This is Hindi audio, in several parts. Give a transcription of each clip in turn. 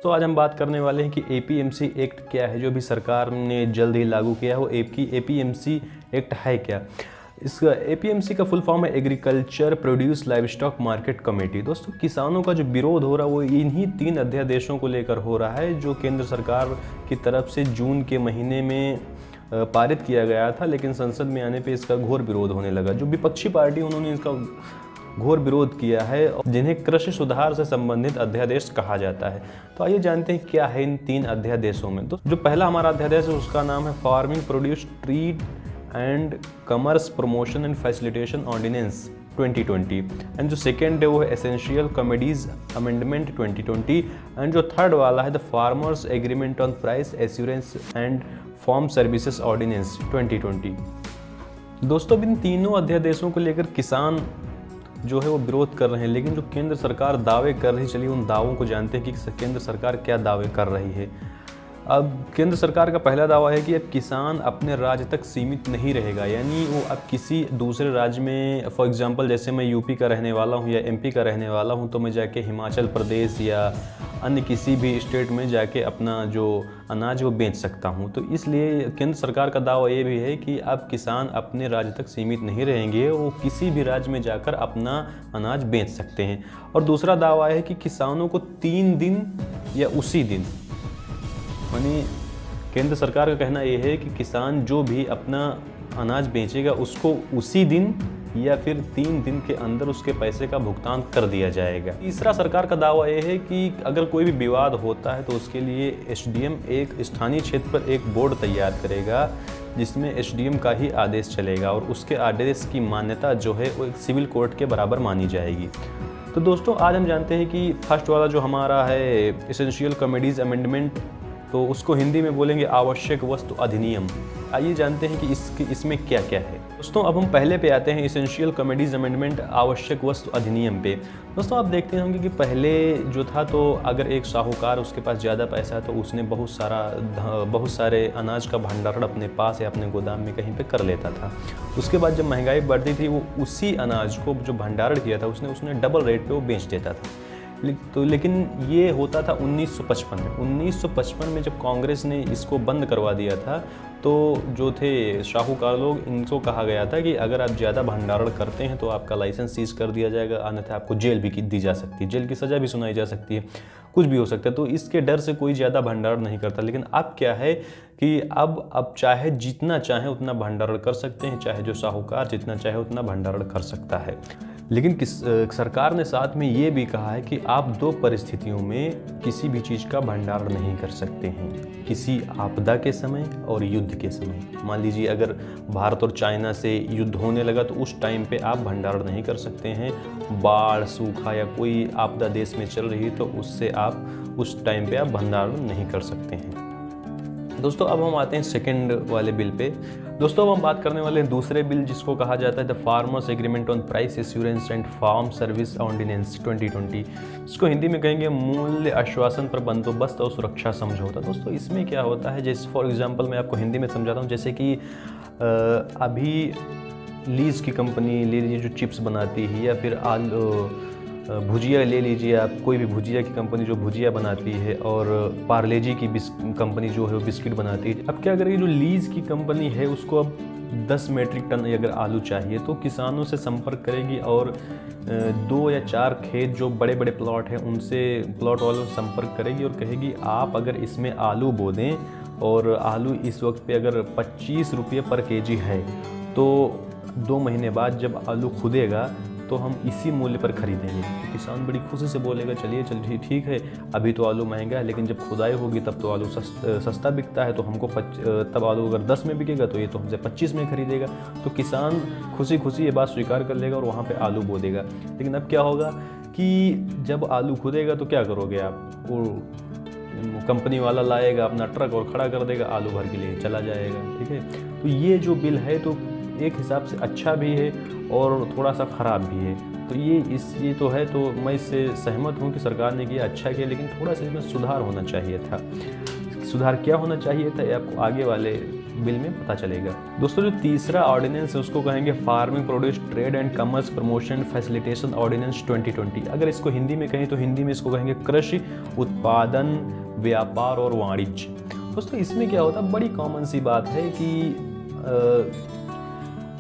तो आज हम बात करने वाले हैं कि एपीएमसी एक्ट क्या है, जो भी सरकार ने जल्द ही लागू किया है। वो एपीएमसी एक्ट है क्या? इसका एपीएमसी का फुल फॉर्म है agriculture produce livestock market committee. दोस्तों, किसानों का जो विरोध हो रहा है वो इन्हीं 3 अध्यादेशों को लेकर हो रहा है, जो केंद्र सरकार की तरफ से जून के महीने में पारित किया गया था, लेकिन संसद में आने पे इसका घोर विरोध होने लगा। जो विपक्षी पार्टी उन्होंने इसका घोर विरोध किया है, जिन्हें कृषि सुधार से संबंधित अध्यादेश कहा जाता है। तो आइए जानते हैं क्या है इन 3 अध्यादेशों में। तो जो पहला हमारा अध्यादेश है उसका नाम है farming produce trade and commerce promotion and facilitation ordinance 2020, and जो सेकेंड है वो है एसेंशियल कमोडिटीज अमेंडमेंट 2020, एंड जो थर्ड वाला है the farmers agreement on price assurance and farm services ordinance 2020। दोस्तों, इन तीनों अध्यादेशों को लेकर किसान जो है वो विरोध कर रहे हैं, लेकिन जो केंद्र सरकार दावे कर रही, चलिए उन दावों को जानते हैं कि केंद्र सरकार क्या दावे कर रही है। अब केंद्र सरकार का पहला दावा है कि अब किसान अपने राज्य तक सीमित नहीं रहेगा, यानी वो अब किसी दूसरे राज्य में, फॉर एग्जांपल जैसे मैं यूपी का रहने वाला हूँ या एमपी का रहने वाला हूँ, तो मैं जाके हिमाचल प्रदेश या अन्य किसी भी स्टेट में जाके अपना जो अनाज वो बेच सकता हूँ। तो इसलिए केंद्र सरकार का दावा ये भी है कि अब किसान अपने राज्य तक सीमित नहीं रहेंगे, वो किसी भी राज्य में जाकर अपना अनाज बेच सकते हैं। और दूसरा दावा है कि किसानों को 3 दिन या उसी दिन, यानी केंद्र सरकार का कहना यह है कि किसान जो भी अपना अनाज बेचेगा उसको उसी दिन या फिर 3 दिन के अंदर उसके पैसे का भुगतान कर दिया जाएगा। तीसरा सरकार का दावा यह है कि अगर कोई भी विवाद होता है तो उसके लिए एसडीएम एक स्थानीय क्षेत्र पर एक बोर्ड तैयार करेगा, जिसमें एसडीएम का ही आदेश चलेगा और उसके आदेश की मान्यता जो है वो एक सिविल कोर्ट के बराबर मानी जाएगी। तो दोस्तों, आज हम जानते हैं कि फर्स्ट वाला जो हमारा है एसेंशियल कमोडिटीज अमेंडमेंट, तो उसको हिंदी में बोलेंगे आवश्यक वस्तु अधिनियम। आइए जानते हैं कि इसमें क्या क्या है। दोस्तों, अब हम पहले पे आते हैं एसेंशियल कमोडिटीज अमेंडमेंट आवश्यक वस्तु अधिनियम पे। दोस्तों, आप देखते होंगे कि पहले जो था, तो अगर एक साहूकार उसके पास ज़्यादा पैसा है तो उसने बहुत सारे अनाज का भंडारण अपने पास या अपने गोदाम में कहीं पे कर लेता था। उसके बाद जब महंगाई बढ़ती थी, वो उसी अनाज को जो भंडारण किया था उसने डबल रेट पे वो बेच देता था। तो लेकिन ये होता था 1955 में। 1955 में जब कांग्रेस ने इसको बंद करवा दिया था, तो जो थे साहूकार लोग, इनको कहा गया था कि अगर आप ज़्यादा भंडारण करते हैं तो आपका लाइसेंस सीज कर दिया जाएगा, अन्यथा आपको जेल भी दी जा सकती है, जेल की सज़ा भी सुनाई जा सकती है, कुछ भी हो सकता है। तो इसके डर से कोई ज़्यादा भंडारण नहीं करता। लेकिन अब क्या है कि अब चाहे जितना चाहे उतना भंडारण कर सकते हैं, चाहे जो साहूकार जितना चाहे उतना भंडारण कर सकता है। लेकिन सरकार ने साथ में ये भी कहा है कि आप 2 परिस्थितियों में किसी भी चीज़ का भंडारण नहीं कर सकते हैं, किसी आपदा के समय और युद्ध के समय। मान लीजिए अगर भारत और चाइना से युद्ध होने लगा तो उस टाइम पे आप भंडारण नहीं कर सकते हैं। बाढ़, सूखा या कोई आपदा देश में चल रही है तो उससे आप उस टाइम पे आप भंडारण नहीं कर सकते हैं। दोस्तों, अब हम आते हैं सेकंड वाले बिल पे। दोस्तों, अब हम बात करने वाले हैं दूसरे बिल, जिसको कहा जाता है the farmers agreement on price assurance and farm service ordinance 2020। इसको हिंदी में कहेंगे मूल्य आश्वासन पर बंदोबस्त और सुरक्षा समझौता। दोस्तों, इसमें क्या होता है, जैसे फॉर एग्जांपल मैं आपको हिंदी में समझाता हूँ। जैसे कि अभी लीज की कंपनी ले लीजिए जो चिप्स बनाती है, या फिर भुजिया ले लीजिए आप, कोई भी भुजिया की कंपनी जो भुजिया बनाती है, और पार्ले-जी की कंपनी जो है वो बिस्किट बनाती है। अब क्या करेगी, जो लीज की कंपनी है उसको अब 10 मेट्रिक टन अगर आलू चाहिए तो किसानों से संपर्क करेगी, और 2 या 4 खेत जो बड़े बड़े प्लॉट हैं उनसे, प्लॉट वालों से संपर्क करेगी और कहेगी आप अगर इसमें आलू बो दें, और आलू इस वक्त पे अगर 25 रुपये पर केजी है, तो 2 महीने बाद जब आलू खुदेगा तो हम इसी मूल्य पर खरीदेंगे। तो किसान बड़ी खुशी से बोलेगा चलिए ठीक है, अभी तो आलू महंगा है, लेकिन जब खुदाई होगी तब तो आलू सस्ता बिकता है, तो हमको तब आलू अगर 10 में बिकेगा तो ये तो हमसे 25 में खरीदेगा। तो किसान खुशी खुशी ये बात स्वीकार कर लेगा और वहाँ पे आलू बो देगा। लेकिन अब क्या होगा कि जब आलू खुदेगा तो क्या करोगे आप, वो कंपनी वाला लाएगा अपना ट्रक और खड़ा कर देगा, आलू भर के लिए चला जाएगा। ठीक है, तो ये जो बिल है तो एक हिसाब से अच्छा भी है और थोड़ा सा ख़राब भी है। तो ये तो है, तो मैं इससे सहमत हूँ कि सरकार ने किया, अच्छा किया, लेकिन थोड़ा सा इसमें सुधार होना चाहिए था। सुधार क्या होना चाहिए था ये आपको आगे वाले बिल में पता चलेगा। दोस्तों जो तीसरा ऑर्डिनेंस है उसको कहेंगे farming produce trade and commerce promotion facilitation ordinance 2020। अगर इसको हिंदी में कहें तो हिंदी में इसको कहेंगे कृषि उत्पादन व्यापार और वाणिज्य। दोस्तों इसमें क्या होता है, बड़ी कॉमन सी बात है कि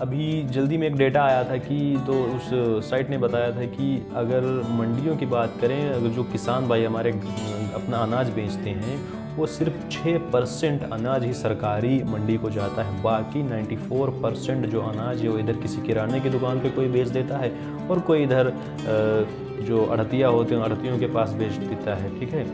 अभी जल्दी में एक डेटा आया था कि तो उस साइट ने बताया था कि अगर मंडियों की बात करें, अगर जो किसान भाई हमारे अपना अनाज बेचते हैं वो सिर्फ 6% अनाज ही सरकारी मंडी को जाता है, बाकी 94% जो अनाज है वो इधर किसी किराने की दुकान पे कोई बेच देता है और कोई इधर जो अड़तिया होते हैं अड़तियों के पास बेच देता है। ठीक है,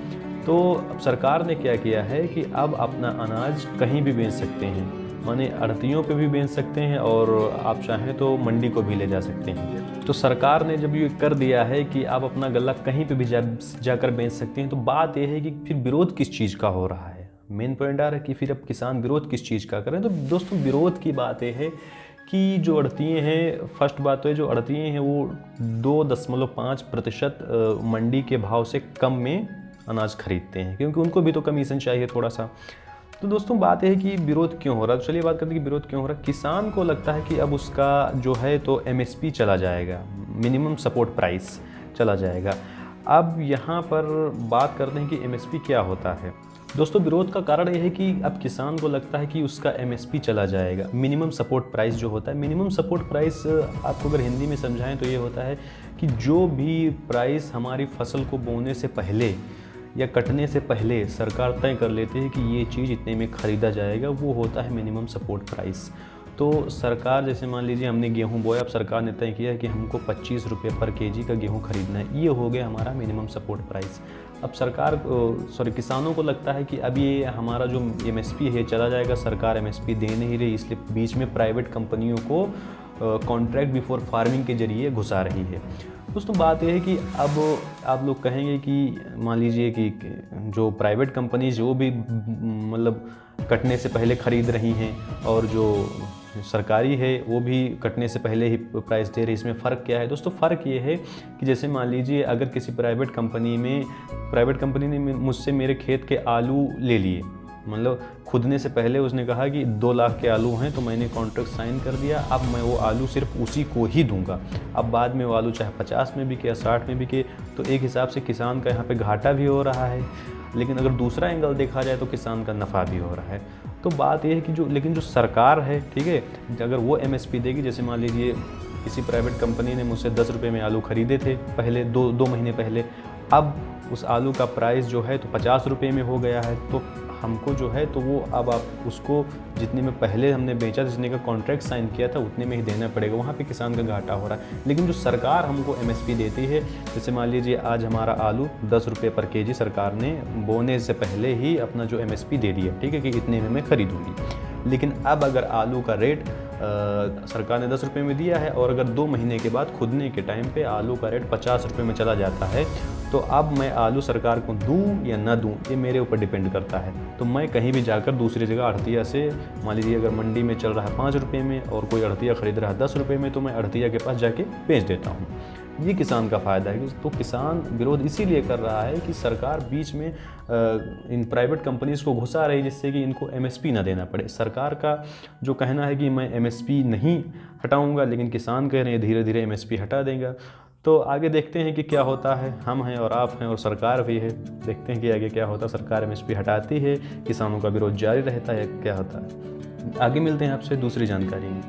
तो अब सरकार ने क्या किया है कि अब अपना अनाज कहीं भी बेच सकते हैं, माने अड़तियों पे भी बेच सकते हैं और आप चाहें तो मंडी को भी ले जा सकते हैं। तो सरकार ने जब ये कर दिया है कि आप अपना गल्ला कहीं पे भी जाकर बेच सकते हैं, तो बात यह है कि फिर विरोध किस चीज़ का हो रहा है। मेन पॉइंट आ रहा है कि फिर अब किसान विरोध किस चीज़ का करें। तो दोस्तों विरोध की बात यह है कि जो अड़तिये हैं, फर्स्ट बात तो है जो अड़तिये हैं वो 2.5% मंडी के भाव से कम में अनाज खरीदते हैं, क्योंकि उनको भी तो कमीशन चाहिए थोड़ा सा। तो दोस्तों बात यह है कि विरोध क्यों हो रहा है। तो चलिए बात करते हैं कि विरोध क्यों हो रहा है। किसान को लगता है कि अब उसका जो है तो MSP चला जाएगा, मिनिमम सपोर्ट प्राइस चला जाएगा। अब यहाँ पर बात करते हैं कि MSP क्या होता है। दोस्तों विरोध का कारण यह है कि अब किसान को लगता है कि उसका MSP चला जाएगा। मिनिमम सपोर्ट प्राइस जो होता है, मिनिमम सपोर्ट प्राइस आपको अगर हिंदी में समझाएं तो ये होता है कि जो भी प्राइस हमारी फसल को बोने से पहले या कटने से पहले सरकार तय कर लेती है कि ये चीज़ इतने में ख़रीदा जाएगा, वो होता है मिनिमम सपोर्ट प्राइस। तो सरकार जैसे मान लीजिए हमने गेहूं बोया, अब सरकार ने तय किया कि हमको 25 रुपये पर केजी का गेहूं खरीदना है, ये हो गया हमारा मिनिमम सपोर्ट प्राइस। अब सरकार किसानों को लगता है कि अब ये हमारा जो MSP है चला जाएगा, सरकार MSP दे नहीं रही, इसलिए बीच में प्राइवेट कंपनियों को कॉन्ट्रैक्ट बिफोर फार्मिंग के जरिए घुसा रही है। दोस्तों बात यह है कि अब आप लोग कहेंगे कि मान लीजिए कि जो प्राइवेट कंपनीज वो भी मतलब कटने से पहले ख़रीद रही हैं और जो सरकारी है वो भी कटने से पहले ही प्राइस दे रही है, इसमें फ़र्क क्या है। दोस्तों फ़र्क ये है कि जैसे मान लीजिए अगर किसी प्राइवेट कंपनी ने मुझसे मेरे खेत के आलू ले लिए, मतलब खुदने से पहले उसने कहा कि 2 लाख के आलू हैं, तो मैंने कॉन्ट्रैक्ट साइन कर दिया, अब मैं वो आलू सिर्फ उसी को ही दूंगा। अब बाद में वो आलू चाहे 50 में बिके या 60 में बिके, तो एक हिसाब से किसान का यहाँ पे घाटा भी हो रहा है, लेकिन अगर दूसरा एंगल देखा जाए तो किसान का नफ़ा भी हो रहा है। तो बात यह है कि जो सरकार है, ठीक है, अगर वो MSP देगी, जैसे मान लीजिए किसी प्राइवेट कंपनी ने मुझसे 10 रुपये में आलू ख़रीदे थे पहले 2 महीने पहले, अब उस आलू का प्राइस जो है तो 50 रुपये में हो गया है, तो हमको जो है तो वो अब आप उसको जितने में पहले हमने बेचा, जितने का कॉन्ट्रैक्ट साइन किया था उतने में ही देना पड़ेगा, वहाँ पे किसान का घाटा हो रहा है। लेकिन जो सरकार हमको MSP देती है, जैसे मान लीजिए आज हमारा आलू 10 रुपये पर केजी सरकार ने बोने से पहले ही अपना जो MSP दे दिया, ठीक है, कि इतने में मैं खरीदूँगी। लेकिन अब अगर आलू का रेट सरकार ने 10 रुपये में दिया है और अगर 2 महीने के बाद खुदने के टाइम पे आलू का रेट 50 रुपये में चला जाता है, तो अब मैं आलू सरकार को दूं या ना दूं ये मेरे ऊपर डिपेंड करता है। तो मैं कहीं भी जाकर दूसरी जगह अड़तिया से, मान लीजिए अगर मंडी में चल रहा है 5 रुपये में और कोई अड़तिया ख़रीद रहा है 10 रुपये में, तो मैं अड़तिया के पास जाके बेच देता हूँ। ये किसान का फ़ायदा है। तो किसान विरोध इसीलिए कर रहा है कि सरकार बीच में इन प्राइवेट कंपनीज़ को घुसा रही, जिससे कि इनको MSP ना देना पड़े। सरकार का जो कहना है कि मैं MSP नहीं हटाऊंगा, लेकिन किसान कह रहे हैं धीरे धीरे MSP हटा देगा। तो आगे देखते हैं कि क्या होता है। हम हैं और आप हैं और सरकार भी है, देखते हैं कि आगे क्या होता है। सरकार MSP हटाती है, किसानों का विरोध जारी रहता है, क्या होता है। आगे मिलते हैं आपसे दूसरी जानकारी में।